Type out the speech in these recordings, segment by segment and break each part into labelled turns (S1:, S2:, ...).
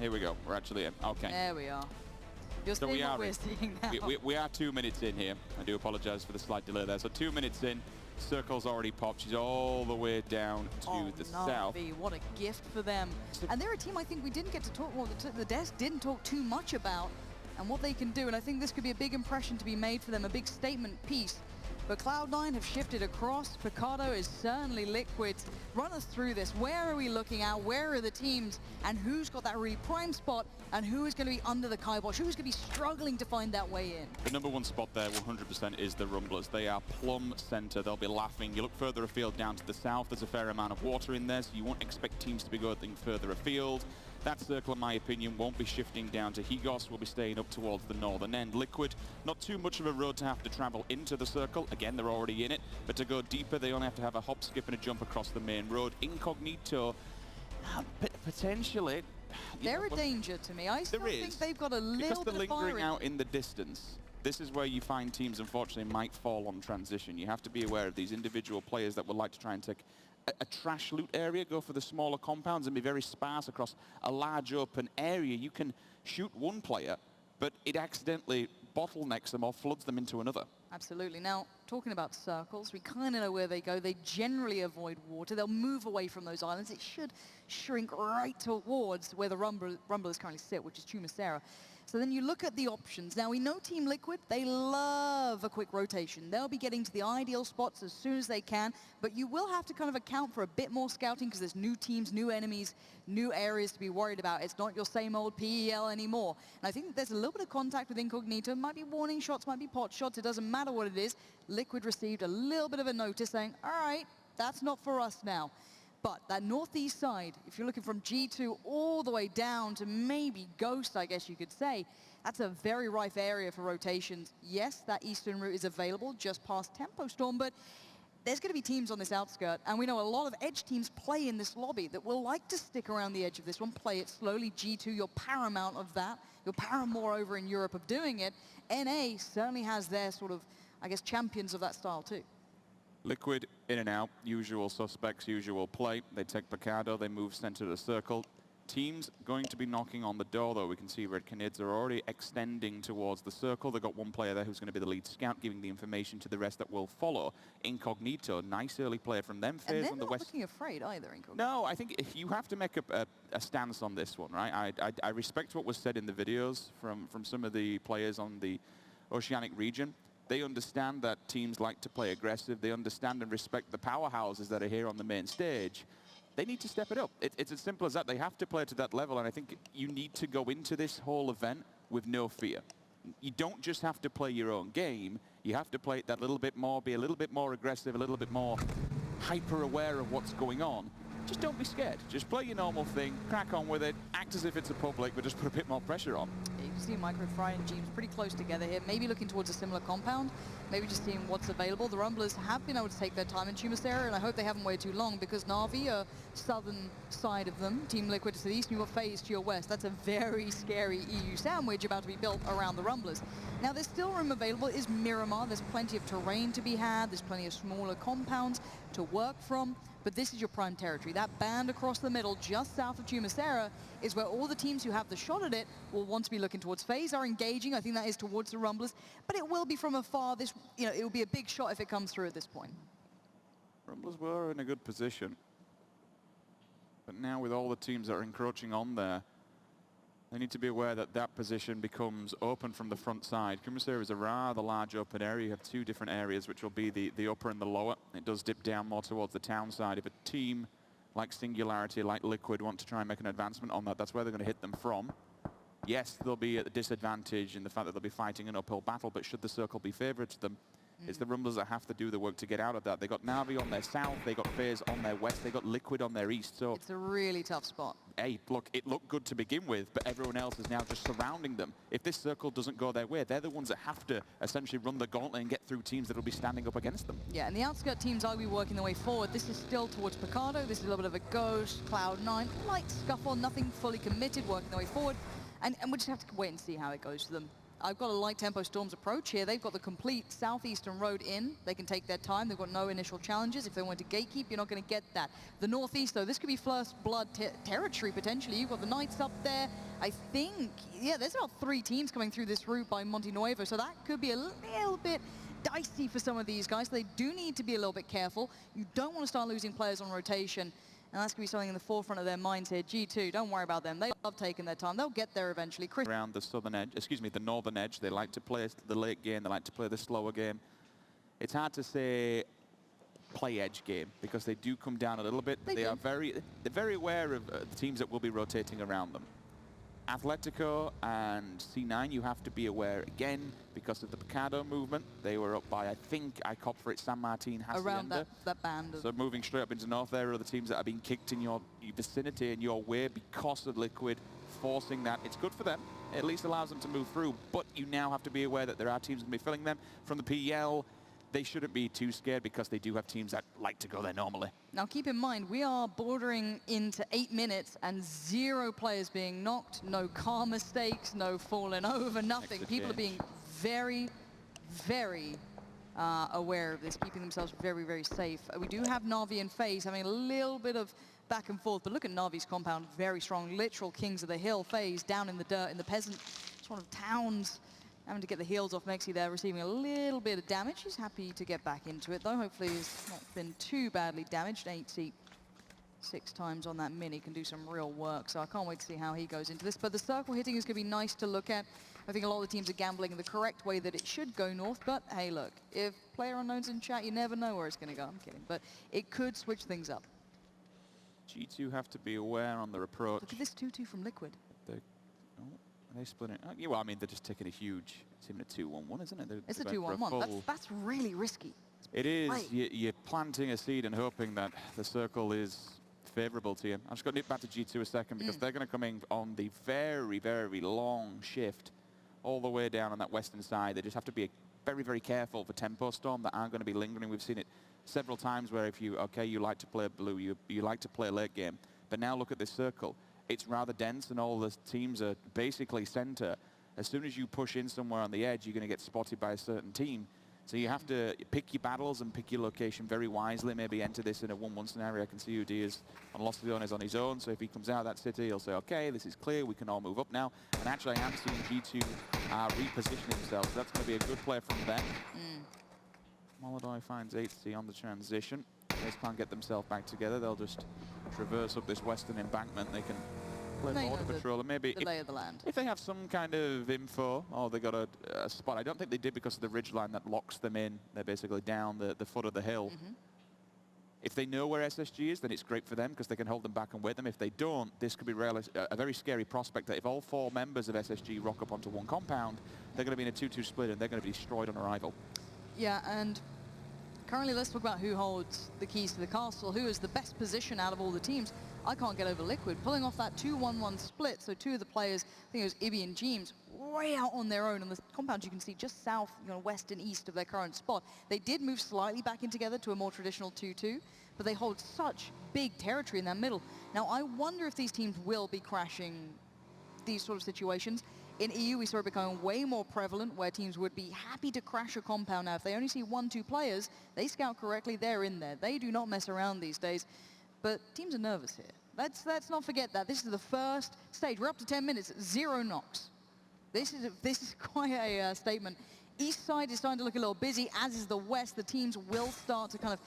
S1: here we go. We're actually in. Okay.
S2: There we are. You're
S1: So
S2: seeing what we're seeing now.
S1: We are 2 minutes in here. I do apologize for the slight delay there. So 2 minutes in, Circle's already popped. She's all the way down to the south.
S2: Navi, what a gift for them. And they're a team I think we didn't get to talk, well, the desk didn't talk too much about, and what they can do. And I think this could be a big impression to be made for them, a big statement piece. But Cloud9 have shifted across. Picardo is certainly Liquid. Run us through this. Where are we looking at? Where are the teams? And who's got that really prime spot? And who is going to be under the kibosh? Who's going to be struggling to find that way in?
S1: The number one spot there, 100%, is the Rumblers. They are plumb center. They'll be laughing. You look further afield down to the south. There's a fair amount of water in there, so you won't expect teams to be going further afield. That circle, in my opinion, won't be shifting down to Higos. We'll be staying up towards the northern end. Liquid, not too much of a road to have to travel into the circle. Again, they're already in it. But to go deeper, they only have to have a hop, skip, and a jump across the main road. Incognito, potentially...
S2: They're a danger to me. I still think they've got a little bit of fire.
S1: Because they're lingering out in the distance. This is where you find teams, unfortunately, might fall on transition. You have to be aware of these individual players that would like to try and take a trash loot area, go for the smaller compounds and be very sparse across a large open area. You can shoot one player, but it accidentally bottlenecks them or floods them into another.
S2: Absolutely. Now, talking about circles, we kind of know where they go. They generally avoid water. They'll move away from those islands. It should shrink right towards where the Rumblers currently sit, which is Chumacera. So then you look at the options. Now, we know Team Liquid, they love a quick rotation. They'll be getting to the ideal spots as soon as they can, but you will have to kind of account for a bit more scouting because there's new teams, new enemies, new areas to be worried about. It's not your same old PEL anymore. And I think there's a little bit of contact with Incognito. Might be warning shots, might be pot shots. It doesn't matter what it is. Liquid received a little bit of a notice saying, all right, that's not for us now. But that northeast side, if you're looking from G2 all the way down to maybe Ghost, I guess you could say, that's a very rife area for rotations. Yes, that eastern route is available just past Tempo Storm, but there's going to be teams on this outskirt, and we know a lot of edge teams play in this lobby that will like to stick around the edge of this one, play it slowly. G2, you're paramount of that. You're paramore over in Europe of doing it. NA certainly has their sort of, I guess, champions of that style too.
S1: Liquid, in and out, usual suspects, usual play. They take Picardo, they move center to the circle. Teams going to be knocking on the door, though. We can see Red Canids are already extending towards the circle. They've got one player there who's going to be the lead scout, giving the information to the rest that will follow. Incognito, nice early player from them.
S2: And they're not looking afraid either, Incognito.
S1: No, I think if you have to make a stance on this one, right? I respect what was said in the videos from some of the players on the Oceanic region. They understand that teams like to play aggressive. They understand and respect the powerhouses that are here on the main stage. They need to step it up. It's as simple as that. They have to play to that level, and I think you need to go into this whole event with no fear. You don't just have to play your own game. You have to play it that little bit more, be a little bit more aggressive, a little bit more hyper-aware of what's going on. Just don't be scared. Just play your normal thing, crack on with it, act as if it's a public, but just put a bit more pressure on.
S2: Yeah, you can see Microfry and Jeems pretty close together here, maybe looking towards a similar compound, maybe just seeing what's available. The Rumblers have been able to take their time in Chumacera, and I hope they haven't waited too long, because Navi, southern side of them, Team Liquid to the east, and you've got FaZe to your west. That's a very scary EU sandwich about to be built around the Rumblers. Now, there's still room available. Is Miramar. There's plenty of terrain to be had. There's plenty of smaller compounds to work from. But this is your prime territory. That band across the middle, just south of Chumacera, is where all the teams who have the shot at it will want to be looking towards. FaZe are engaging. I think that is towards the Rumblers. But it will be from afar. This, it will be a big shot if it comes through at this point.
S1: Rumblers were in a good position. But now with all the teams that are encroaching on there, they need to be aware that that position becomes open from the front side. Chumacera is a rather large open area. You have two different areas, which will be the upper and the lower. It does dip down more towards the town side. If a team like Singularity, like Liquid, want to try and make an advancement on that, that's where they're going to hit them from. Yes, they'll be at a disadvantage in the fact that they'll be fighting an uphill battle, but should the circle be favourite to them, it's the Rumblers that have to do the work to get out of that. They got Navi on their south, they got FaZe on their west, they got Liquid on their east. So
S2: it's a really tough spot.
S1: Hey, look, it looked good to begin with, but everyone else is now just surrounding them. If this circle doesn't go their way, they're the ones that have to essentially run the gauntlet and get through teams that will be standing up against them. Yeah,
S2: and the outskirt teams are going to be working their way forward. This is still towards Picardo. This is a little bit of a Ghost, Cloud9, light scuffle, nothing fully committed, working their way forward. And we'll just have to wait and see how it goes for them. I've got a light tempo Storm's approach here. They've got the complete southeastern road in. They can take their time. They've got no initial challenges. If they want to gatekeep, you're not going to get that. The northeast, though, this could be first blood territory, potentially. You've got the Knights up there. I think, yeah, there's about 3 teams coming through this route by Monte Nuevo, so that could be a little bit dicey for some of these guys. They do need to be a little bit careful. You don't want to start losing players on rotation. And that's going to be something in the forefront of their minds here. G2, don't worry about them. They love taking their time. They'll get there eventually.
S1: Around the southern edge, excuse me, the northern edge, they like to play the late game. They like to play the slower game. It's hard to say play edge game because they do come down a little bit. They're very aware of the teams that will be rotating around them. Atletico and C9, you have to be aware again because of the Picado movement. They were up by, I think, I cop for it, San Martin, Hacienda.
S2: Around that band.
S1: So moving straight up into north, there are the teams that are being kicked in your vicinity, in your way, because of Liquid forcing that. It's good for them. It at least allows them to move through. But you now have to be aware that there are teams going to be filling them. From the PL, they shouldn't be too scared because they do have teams that like to go there normally.
S2: Now keep in mind, we are bordering into 8 minutes and 0 players being knocked, no car mistakes, no falling over, nothing. People are being very, very aware of this, keeping themselves very, very safe. We do have Navi and FaZe having a little bit of back and forth, but look at Navi's compound, very strong, literal kings of the hill. FaZe down in the dirt, in the peasant sort of towns, having to get the heals off Mexi there, receiving a little bit of damage. He's happy to get back into it, though. Hopefully he's not been too badly damaged. 6 times on that mini can do some real work, so I can't wait to see how he goes into this. But the circle hitting is going to be nice to look at. I think a lot of the teams are gambling the correct way that it should go north, but hey, look, if player unknown's in chat, you never know where it's going to go. I'm kidding, but it could switch things up.
S1: G2 have to be aware on their approach.
S2: Look at this 2-2 from Liquid.
S1: Are they splitting? Yeah, well, I mean, they're just taking a huge. It's even a 2-1-1, isn't it?
S2: It's a 2-1-1. That's really risky.
S1: It is. You're planting a seed and hoping that the circle is favourable to you. I'm just going to nip back to G2 a second because they're going to come in on the very, very long shift all the way down on that western side. They just have to be very, very careful for tempo storm that aren't going to be lingering. We've seen it several times where if you like to play blue, you like to play late game. But now look at this circle. It's rather dense and all the teams are basically center. As soon as you push in somewhere on the edge, you're going to get spotted by a certain team. So you have to pick your battles and pick your location very wisely. Maybe enter this in a 1-1 scenario. I can see UD is on Los Leones on his own. So if he comes out of that city, he'll say, okay, this is clear. We can all move up now. And actually, I am seeing G2 reposition themselves. So that's going to be a good play from them. Molodoi finds 8C on the transition. They can't get themselves back together. They'll just traverse up this western embankment. They can play border patrol and maybe
S2: the lay of the land.
S1: If they have some kind of info, or they got a spot. I don't think they did because of the ridgeline that locks them in. They're basically down the foot of the hill. If they know where SSG is, then it's great for them because they can hold them back and wait them. If they don't, this could be a very scary prospect that if all 4 members of SSG rock up onto one compound, they're going to be in a 2-2 split and they're going to be destroyed on arrival.
S2: Yeah, and currently let's talk about who holds the keys to the castle, who is the best position out of all the teams. I can't get over Liquid. Pulling off that 2-1-1 split, so 2 of the players, I think it was Ibby and Jeems, way out on their own. And the compounds you can see just south, west and east of their current spot. They did move slightly back in together to a more traditional 2-2, but they hold such big territory in that middle. Now, I wonder if these teams will be crashing these sort of situations. In EU, we saw it becoming way more prevalent, where teams would be happy to crash a compound. Now, if they only see 1-2 players, they scout correctly, they're in there. They do not mess around these days. But teams are nervous here. Let's not forget that. This is the first stage. We're up to 10 minutes, 0 knocks. This is quite a statement. East side is starting to look a little busy, as is the west. The teams will start to kind of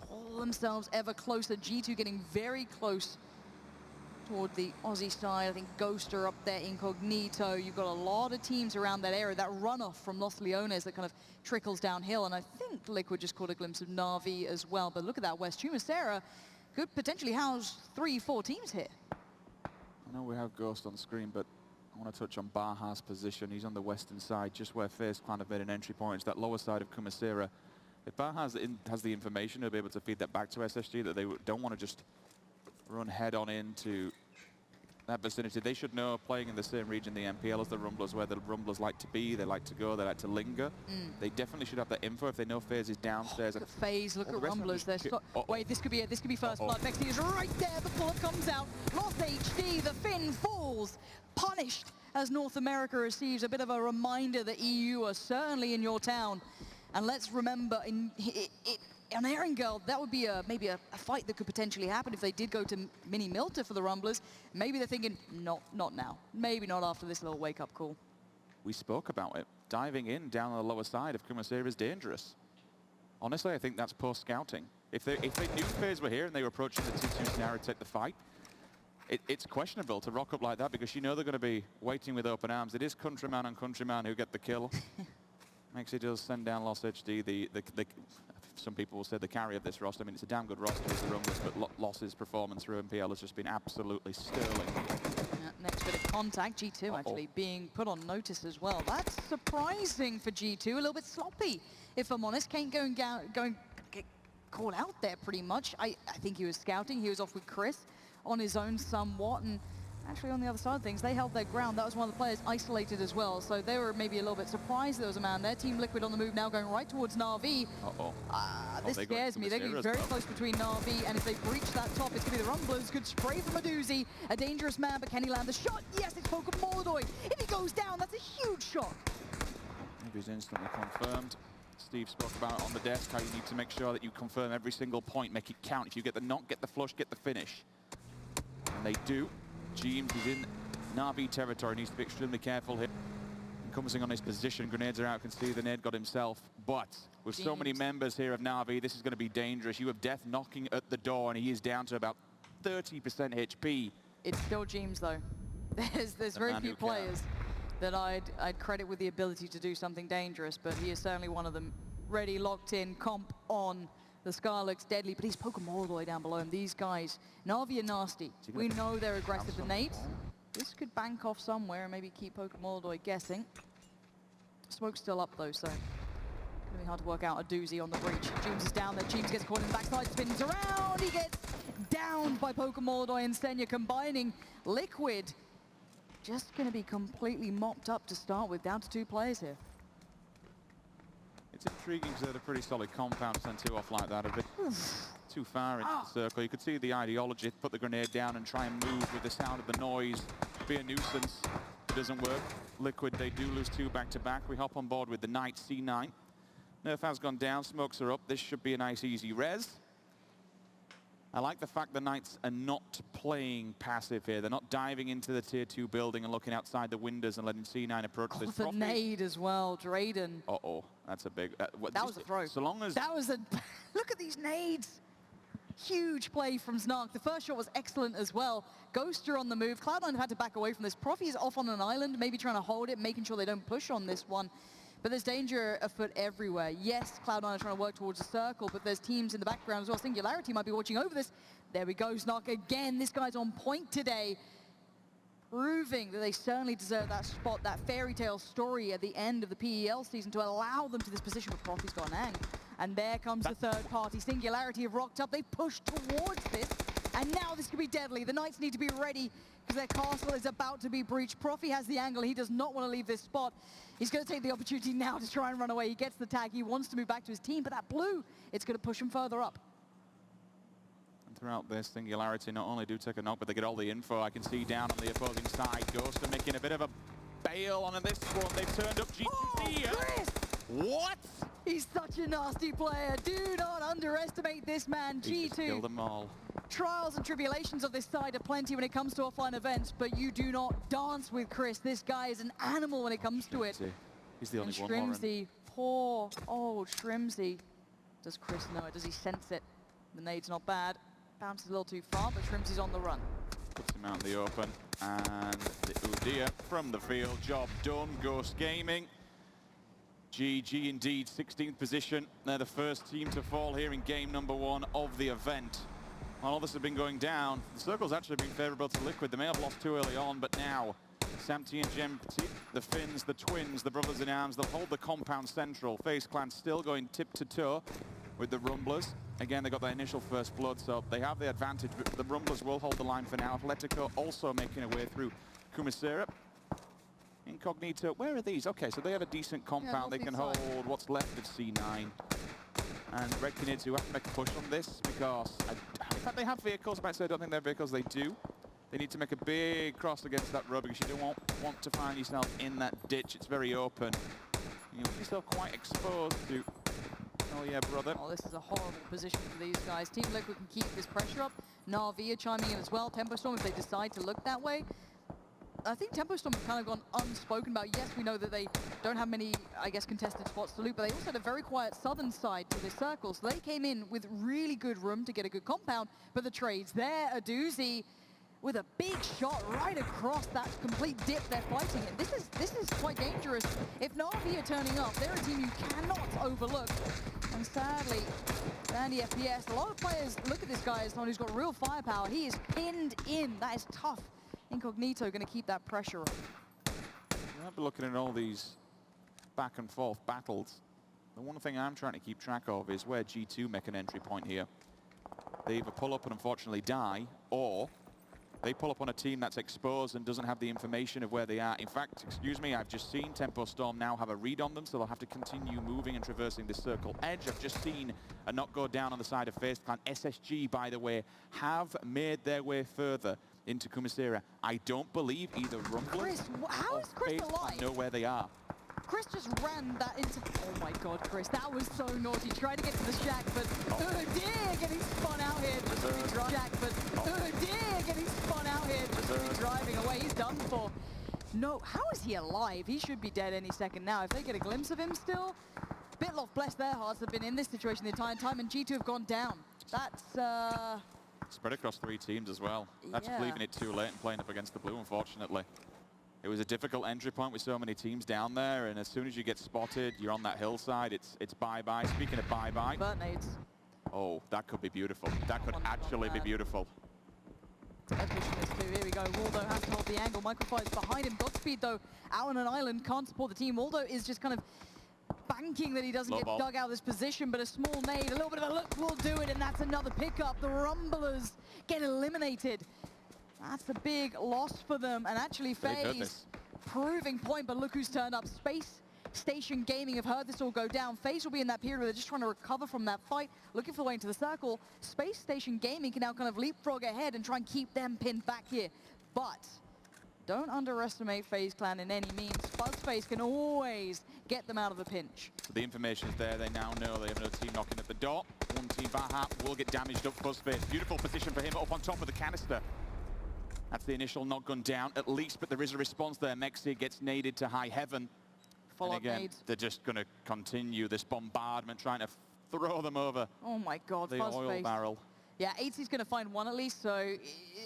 S2: pull themselves ever closer. G2 getting very close toward the Aussie side. I think Ghoster up there, Incognito. You've got a lot of teams around that area. That runoff from Los Leones that kind of trickles downhill. And I think Liquid just caught a glimpse of Navi as well. But look at that west. Chumacera could potentially house 3-4 teams here.
S1: I know we have Ghost on screen, but I want to touch on Baja's position. He's on the western side, just where FaZe kind of made an entry point. It's that lower side of Chumacera. If Baja has the information, he'll be able to feed that back to SSG, that they don't want to just run head-on into that vicinity. They should know, playing in the same region, the MPL, as the Rumblers, where the Rumblers like to be, they like to go, they like to linger. They definitely should have that info if they know FaZe is downstairs.
S2: Look at FaZe, look at Rumblers. Wait, this could be first blood. Mexi is right there, the bullet comes out. Lost HD, the Finn falls, punished as North America receives a bit of a reminder that EU are certainly in your town. And let's remember, on Erangel, that would be maybe a fight that could potentially happen if they did go to Mini Milta for the Rumblers. Maybe they're thinking, not now. Maybe not after this little wake-up call.
S1: We spoke about it. Diving in down on the lower side of Kumasera is dangerous. Honestly, I think that's poor scouting. If they knew FaZe were here and they were approaching the 2-2 scenario to take the fight, it's questionable to rock up like that because you know they're going to be waiting with open arms. It is Countryman and Countryman who get the kill. Maxi does send down Lost HD, some people will say the carry of this roster. I mean, it's a damn good roster with the Rumblers, but Loss's performance through MPL has just been absolutely sterling.
S2: Next bit of contact, G2 actually being put on notice as well. That's surprising for G2, a little bit sloppy, if I'm honest. Kane going get called out there pretty much. I think he was scouting. He was off with Chris on his own somewhat, and actually on the other side of things, they held their ground. That was one of the players isolated as well, so they were maybe a little bit surprised there was a man there. Team Liquid on the move now, going right towards Navi. This scares me. They're going to be very close between Navi, and if they breach that top, it's going to be the Rumblers. Good spray from a doozy. A dangerous man, but can he land the shot? Yes, it's Poker Molodoy. If he goes down, that's a huge shot.
S1: Navi's instantly confirmed. Steve spoke about it on the desk, how you need to make sure that you confirm every single point, make it count. If you get the knock, get the flush, get the finish. And they do. James is in Navi territory, needs to be extremely careful here. Encompassing on his position, grenades are out, can see the nade got himself. But with so many members here of Navi, this is going to be dangerous. You have Death knocking at the door, and he is down to about 30% HP. It's
S2: still James, though. There's very few players that I'd credit with the ability to do something dangerous, but he is certainly one of them. Ready, locked in, comp on. The Scar looks deadly, but he's poking all the way down below him. These guys, Navi are nasty. We know they're aggressive. The nades, this could bank off somewhere and maybe keep Poker Moldoy guessing. Smoke's still up though, so really hard to work out a doozy on the breach. James is down there. James gets caught in the backside, spins around. He gets downed by Poker Moldoy and Senya, combining. Liquid just going to be completely mopped up to start with, down to 2 players here.
S1: It's intriguing because they're a pretty solid compound, send 2 off like that, a bit too far into the circle. You could see the ideology, put the grenade down and try and move with the sound of the noise, be a nuisance. It doesn't work. Liquid, they do lose 2 back-to-back. We hop on board with the Knight C9. Nerf has gone down, smokes are up. This should be a nice easy res. I like the fact the Knights are not playing passive here. They're not diving into the tier 2 building and looking outside the windows and letting C9 approach this
S2: trophy. The nade as well, Drayden.
S1: That's a big...
S2: that was a throw.
S1: So long as...
S2: That was a... Look at these nades. Huge play from Snark. The first shot was excellent as well. Ghoster on the move. Cloud9 have had to back away from this. Profi is off on an island, maybe trying to hold it, making sure they don't push on this one. But there's danger afoot everywhere. Yes, Cloud9 are trying to work towards a circle, but there's teams in the background as well. Singularity might be watching over this. There we go, Snark again. This guy's on point today, proving that they certainly deserve that spot, that fairy tale story at the end of the PEL season to allow them to this position. But Profi's got an ang. And there comes the third party. Singularity have rocked up. They pushed towards this. And now this could be deadly. The Knights need to be ready because their castle is about to be breached. Profi has the angle. He does not want to leave this spot. He's going to take the opportunity now to try and run away. He gets the tag. He wants to move back to his team, but that blue, it's going to push him further up.
S1: And throughout this, Singularity not only do take a knock, but they get all the info. I can see down on the opposing side. Ghost are making a bit of a bail on this one. They've turned up G2.
S2: Chris!
S1: What?
S2: He's such a nasty player. Do not underestimate this man,
S1: He
S2: G2.
S1: just killed them all.
S2: Trials and tribulations of this side are plenty when it comes to offline events, but you do not dance with Chris. This guy is an animal when it comes to it.
S1: He's the only one,
S2: Shrimsy, poor old Shrimsy. Does Chris know it? Does he sense it? The nade's not bad. Bounces a little too far, but Shrimsy's on the run.
S1: Puts him out in the open. And the Udia from the field. Job done. Ghost Gaming. GG indeed, 16th position. They're the first team to fall here in game number 1 of the event. While all this has been going down, the circle's actually been favourable to Liquid. They may have lost too early on, but now Samty and Gempty, the Finns, the twins, the brothers in arms, they'll hold the compound central. FaZe Clan still going tip to toe with the Rumblers. Again, they got their initial first blood, so they have the advantage, but the Rumblers will hold the line for now. Atletico also making a way through Kumasera. Incognito, where are these? Okay, so they have a decent compound. They can hold what's left of C9. And Red Canids who have to make a push on this because, in fact, they have vehicles. I might say I don't think they're vehicles. They do. They need to make a big cross against that row because you don't want to find yourself in that ditch. It's very open. You put yourself quite exposed to... Oh yeah, brother.
S2: Oh, this is a horrible position for these guys. Team Liquid can keep this pressure up. Navi are chiming in as well. Tempo Storm, if they decide to look that way. I think Tempo Storm have kind of gone unspoken about. Yes, we know that they don't have many, I guess, contested spots to loot, but they also had a very quiet southern side to this circle. So they came in with really good room to get a good compound, but the trades there, a doozy with a big shot right across that complete dip they're fighting. And this is quite dangerous. If Navi are turning up, they're a team you cannot overlook. And sadly, Sandy FPS, a lot of players look at this guy as someone who's got real firepower. He is pinned in. That is tough. Incognito going to keep that pressure up.
S1: I've been looking at all these back and forth battles. The one thing I'm trying to keep track of is where G2 make an entry point here. They either pull up and unfortunately die, or they pull up on a team that's exposed and doesn't have the information of where they are. In fact, excuse me, I've just seen Tempo Storm now have a read on them, so they'll have to continue moving and traversing this circle edge. I've just seen a knock go down on the side of FaZe Clan. SSG, by the way, have made their way further into Kumasera. I don't believe either Rumbler
S2: Chris, how is Chris alive?
S1: know where they are.
S2: Chris just ran that into... Oh my god, Chris, that was so naughty. Tried to get to the shack, but oh dear, getting spun out here. Just to be shack, but oh dear, getting spun out here. Just to be driving away. He's done for. No, how is he alive? He should be dead any second now. If they get a glimpse of him still, Bitloff, bless their hearts, have been in this situation the entire time, and G2 have gone down. That's
S1: spread across 3 teams as well. That's
S2: yeah.
S1: leaving it too late and playing up against the blue, unfortunately. It was a difficult entry point with so many teams down there, and as soon as you get spotted, you're on that hillside, it's bye-bye. Speaking of bye-bye...
S2: Burnt nades.
S1: Oh, that could be beautiful. That could actually be beautiful.
S2: They're pushing this too. Here we go. Waldo has to hold the angle. Microfire's behind him. Godspeed, though, out on an island, can't support the team. Waldo is just kind of banking that he doesn't get dug out of this position, but a small nade, a little bit of a look will do it, and that's another pickup. The Rumblers get eliminated. That's a big loss for them, and actually FaZe proving point, but look who's turned up. Space Station Gaming have heard this all go down. FaZe will be in that period where they're just trying to recover from that fight, looking for the way into the circle. Space Station Gaming can now kind of leapfrog ahead and try and keep them pinned back here. But don't underestimate FaZe Clan in any means. Fuzzface can always get them out of the pinch.
S1: So the information is there. They now know they have no team knocking at the door. One team, Baha, will get damaged up. Fuzzface, beautiful position for him up on top of the canister. That's the initial knock gun down, at least, but there is a response there. Mexi gets naded to high heaven. And again, they're just going to continue this bombardment, trying to throw them over.
S2: Oh my god,
S1: the oil barrel.
S2: Yeah, 80's going to find one at least, so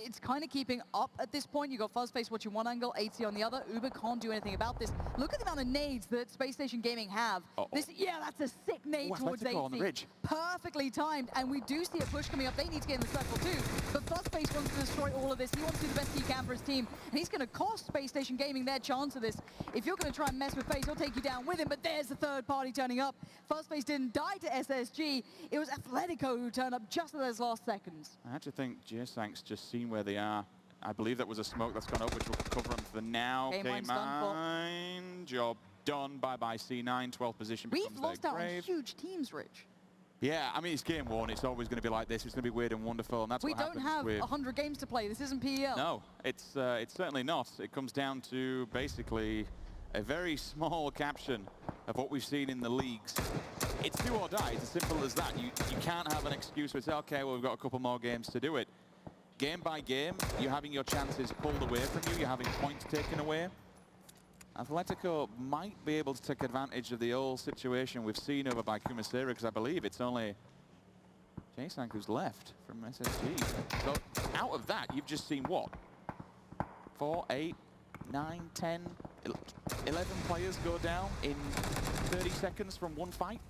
S2: it's kind of keeping up at this point. You've got Fuzzface watching one angle, 80 on the other. Uber can't do anything about this. Look at the amount of nades that Space Station Gaming have. This, yeah, that's a sick nade towards 80.
S1: On the ridge.
S2: Perfectly timed, and we do see a push coming up. They need to get in the circle too, but Fuzzface wants to destroy all of this. He wants to do the best he can for his team, and he's going to cost Space Station Gaming their chance of this. If you're going to try and mess with FaZe, he'll take you down with him, but there's the third party turning up. Fuzzface didn't die to SSG. It was Athletico who turned up just at those last seconds.
S1: I actually think J-Sank's just seen where they are. I believe that was a smoke that's gone up, which will cover them for now. K-Mine, job done. Bye-bye C9, 12th position.
S2: We've lost out on huge teams, Rich.
S1: Yeah, I mean, it's game one. It's always going to be like this. It's going to be weird and wonderful, and that's what happens.
S2: We don't have 100 games to play. This isn't PEL.
S1: No, it's certainly not. It comes down to basically a very small caption of what we've seen in the leagues. It's do or die. It's as simple as that. You can't have an excuse where it's, okay, well, we've got a couple more games to do it. Game by game, you're having your chances pulled away from you. You're having points taken away. Atletico might be able to take advantage of the old situation we've seen over by Kumasera, because I believe it's only J-Sank who's left from SSG. So out of that, you've just seen what? 4, 8, 9, 10, 11 players go down in 30 seconds from one fight.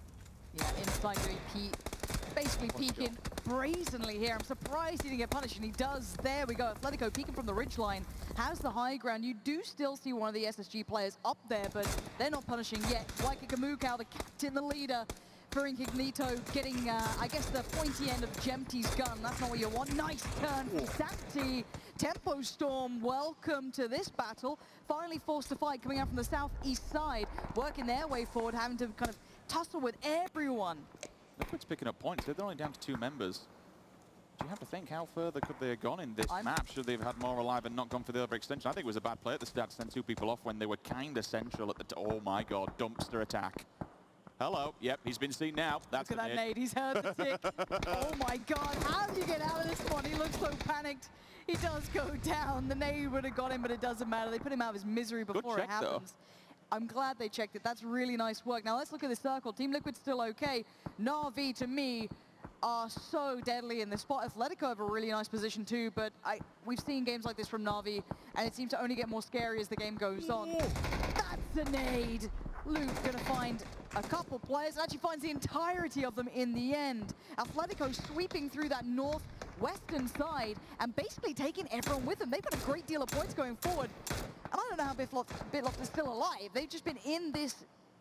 S2: Yeah, inside doing basically peeking brazenly here. I'm surprised he didn't get punished, and he does. There we go. Athletico peeking from the ridgeline has the high ground. You do still see one of the SSG players up there, but they're not punishing yet. Waika Kamukau, the captain, the leader for Incognito, getting, I guess, the pointy end of Jemty's gun. That's not what you want. Nice turn for Santi. Tempo Storm, welcome to this battle. Finally forced to fight, coming out from the southeast side, working their way forward, having to kind of tussle with everyone.
S1: Liquid's picking up points. They're only down to 2 members. you have to think, how further could they have gone in this map? Should they have had more alive and not gone for the overextension? I think it was a bad play at the start to send 2 people off when they were kind of central at the... Oh my God, dumpster attack. Hello, yep, he's been seen now. That's
S2: Look at that nade, he's heard the tick. Oh my God, how do you get out of this one? He looks so panicked. He does go down. The nade would have got him, but it doesn't matter. They put him out of his misery before it happens. Though. I'm glad they checked it. That's really nice work. Now let's look at the circle. Team Liquid's still okay. Navi, to me, are so deadly in this spot. Atletico have a really nice position too, but we've seen games like this from Navi, and it seems to only get more scary as the game goes on. That's a nade. Luke's going to find a couple players and actually finds the entirety of them in the end. Atletico sweeping through that northwestern side and basically taking everyone with them. They've got a great deal of points going forward. And I don't know how Bitloft is still alive. They've just been in this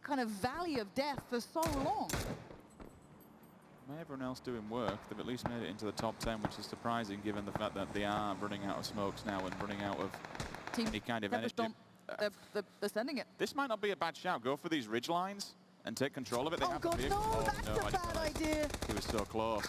S2: kind of valley of death for so long.
S1: Everyone else doing work. They've at least made it into the top 10, which is surprising given the fact that they are running out of smokes now and running out of any kind of energy.
S2: They're sending it.
S1: This might not be a bad shout. Go for these ridge lines and take control of it. They
S2: oh God, no, that's a bad idea.
S1: He was so close.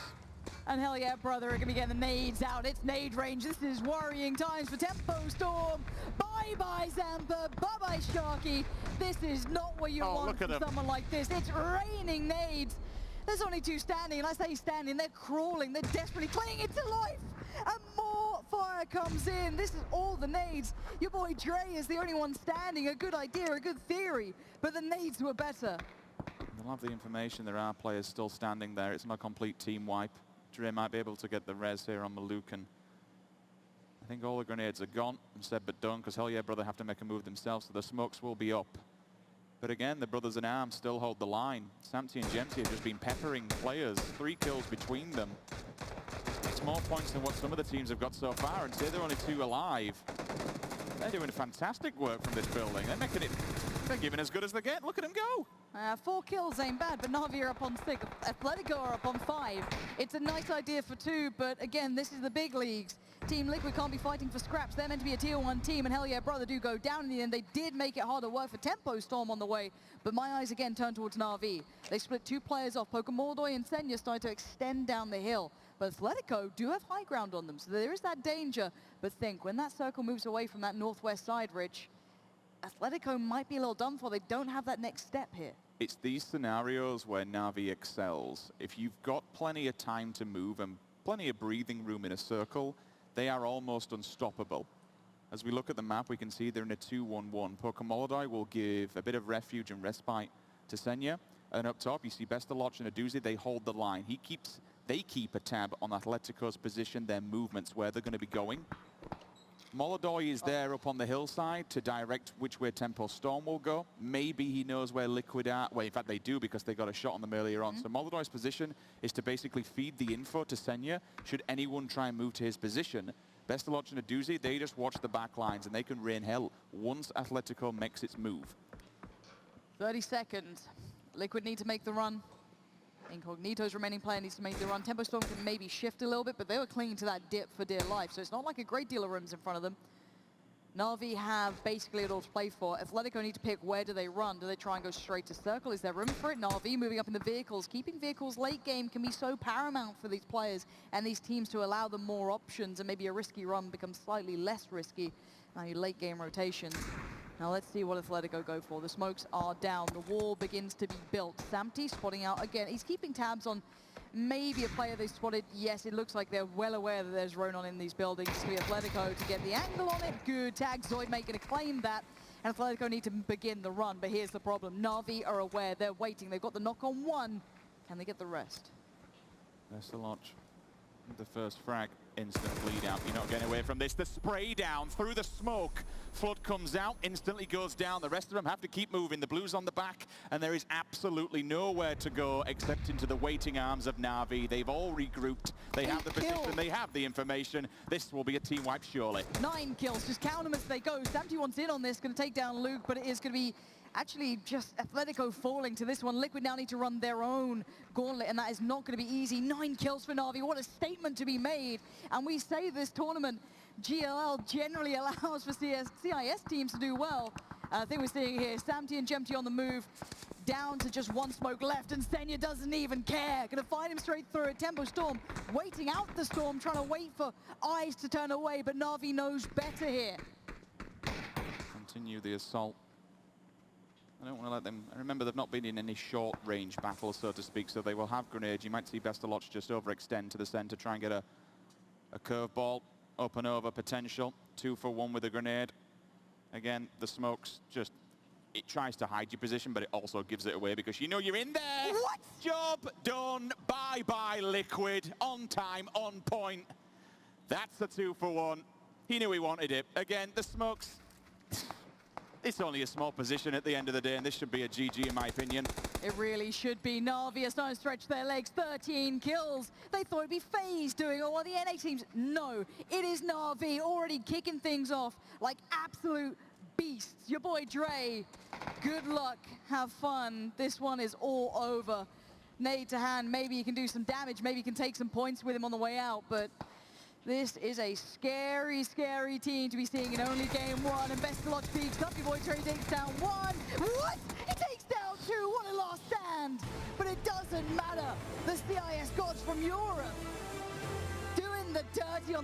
S2: And hell yeah, brother, are going to be getting the nades out. It's nade range. This is worrying times for Tempo Storm. Bye-bye, Zampa. Bye-bye, Sharky. This is not what you want from someone like this. It's raining nades. There's only 2 standing, and I say standing, they're crawling. They're desperately clinging to life. And more fire comes in. This is all the nades. Your boy Dre is the only one standing. A good idea, a good theory, but the nades were better.
S1: They'll have the information. There are players still standing there. It's not a complete team wipe. Dre might be able to get the res here on Maluk, and I think all the grenades are gone and said but done, because hell yeah, brother have to make a move themselves, so the smokes will be up. But again, the brothers in arms still hold the line. Samty and Gemty have just been peppering players. 3 kills between them. It's more points than what some of the teams have got so far, and say they're only 2 alive. They're doing fantastic work from this building. They're making it, they're giving as good as they get. Look at them go.
S2: 4 kills ain't bad, but Navi are up on 6. Atletico are up on 5. It's a nice idea for 2, but again, this is the big leagues. Team Liquid can't be fighting for scraps. They're meant to be a tier 1 team, and hell yeah, brother do go down in the end. They did make it harder work for Tempo Storm on the way, but my eyes again turn towards Navi. They split 2 players off. Pokemordoy and Senya started to extend down the hill, but Atletico do have high ground on them, so there is that danger. But think, when that circle moves away from that northwest side, Rich, Atletico might be a little done for. They don't have that next step here.
S1: It's these scenarios where Navi excels. If you've got plenty of time to move and plenty of breathing room in a circle, they are almost unstoppable. As we look at the map, we can see they're in a 2-1-1. Pokemolodai will give a bit of refuge and respite to Senya. And up top, you see Bestalotch and Aduzi, they hold the line. They keep a tab on Atletico's position, their movements, where they're going to be going. Molodoi is there up on the hillside to direct which way Tempo Storm will go. Maybe he knows where Liquid are. Well, in fact, they do, because they got a shot on them earlier on. So Molodoi's position is to basically feed the info to Senya should anyone try and move to his position. Bestalotch and Aduzi, they just watch the back lines, and they can rain hell once Atletico makes its move.
S2: 30 seconds. Liquid need to make the run. Incognito's remaining player needs to make the run. Tempo Storm can maybe shift a little bit, but they were clinging to that dip for dear life, so it's not like a great deal of rooms in front of them. Navi have basically it all to play for. Atletico need to pick where do they run. Do they try and go straight to circle? Is there room for it? Navi moving up in the vehicles. Keeping vehicles late game can be so paramount for these players and these teams to allow them more options, and maybe a risky run becomes slightly less risky. Now your late game rotations. Now let's see what Atletico go for. The smokes are down. The wall begins to be built. Samty spotting out again. He's keeping tabs on maybe a player they spotted. Yes, it looks like they're well aware that there's Ronon in these buildings. To Atletico to get the angle on it. Good tag. Zoidmate going to claim that. And Atletico need to begin the run. But here's the problem. Navi are aware. They're waiting. They've got the knock on 1. Can they get the rest?
S1: That's a lot. The first frag, instant bleed out. You're not getting away from this. The spray down through the smoke. Flood comes out, instantly goes down. The rest of them have to keep moving. The blue's on the back, and there is absolutely nowhere to go except into the waiting arms of Navi. They've all regrouped. They have the position. They have the information. This will be a team wipe, surely. 9 kills. Just count them as they go. Samty wants in on this. Going to take down Luke, but it is going to be actually just Atletico falling to this one. Liquid now need to run their own gauntlet, and that is not going to be easy. 9 kills for Navi. What a statement to be made. And we say this tournament, GLL generally allows for CIS teams to do well. And I think we're seeing here Samty and Gemty on the move.
S2: down to just one smoke left, and Senya doesn't even care. Gonna find him straight through it. Tempo Storm waiting out the storm, trying to wait for eyes to turn away, but Navi knows better here.
S1: Continue the assault. I don't want to let them... Remember, they've not been in any short-range battles, so to speak, so they will have grenades. You might see Bestalotch just overextend to the center, try and get a curveball, up and over potential. 2 for 1 with a grenade. Again, the smokes just... It tries to hide your position, but it also gives it away because you know you're in there.
S2: What?
S1: Job done. Bye-bye, Liquid. On time, on point. That's the 2 for 1. He knew he wanted it. Again, the smokes... It's only a small position at the end of the day, and this should be a GG in my opinion.
S2: It really should be. Navi are starting to stretch their legs. 13 kills. They thought it'd be FaZe doing it, or the NA teams. No, it is Navi already kicking things off like absolute beasts. Your boy Dre, good luck, have fun. This one is all over. Nade to hand, maybe you can do some damage, maybe you can take some points with him on the way out, but this is a scary, scary team to be seeing in only game 1. And Bestalotch peaks up. Your boy Trey takes down 1. What? He takes down 2. What a last stand. But it doesn't matter. The CIS gods from Europe doing the dirty on the